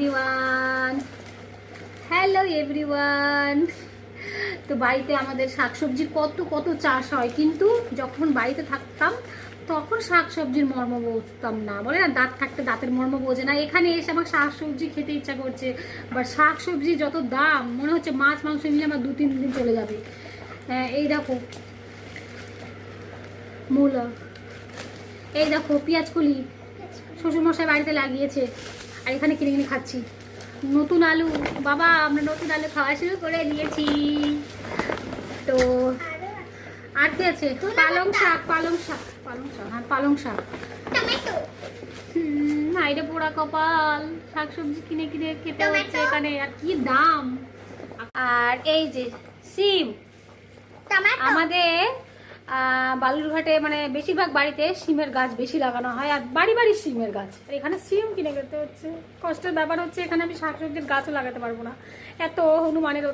Everyone, hello everyone. তো বাড়িতে আমাদের শাকসবজির কত কত চাষ হয়, কিন্তু যখন বাড়িতে থাকতাম তখন শাকসবজির মর্ম বুঝতাম না। বলে না, দাঁত থাকতে দাঁতের মর্ম বোঝে না। এখানে এসে আমার শাকসবজি খেতে ইচ্ছা করছে, বাট শাকসবজি যত দাম, মনে হচ্ছে মাছ মাংস মিলে আমার 2-3 দিন চলে যাবে। এই দেখো মূলা, এই দেখো পেঁয়াজকলি শ্বশুরমশাই বাড়িতে লাগিয়েছে, আর এখানে কিনে কিনে খাচ্ছি। নতুন আলু, বাবা আমরা নতুন আলু খাওয়া শুরু করে দিয়েছি। তো আর কি আছে? পালং শাক, পালং শাক, পালং শাক, হ্যাঁ পালং শাক। হাইরে পোড়া কপাল, শাকসবজি কিনে কিনে খেতে হচ্ছে এখানে, আর কি দাম। আর এই যে সিম, আমাদের বালুরঘাটে মানে বেশিরভাগ বাড়িতে সিমের গাছ বেশি লাগানো হয়, আর বাড়ি বাড়ি সিমের গাছ। আর এখানে সিম কিনে খেতে হচ্ছে। কষ্টের ব্যাপার হচ্ছে, এখানে আমি শাকসবজির গাছও লাগাতে পারবো না, এত হনুমানের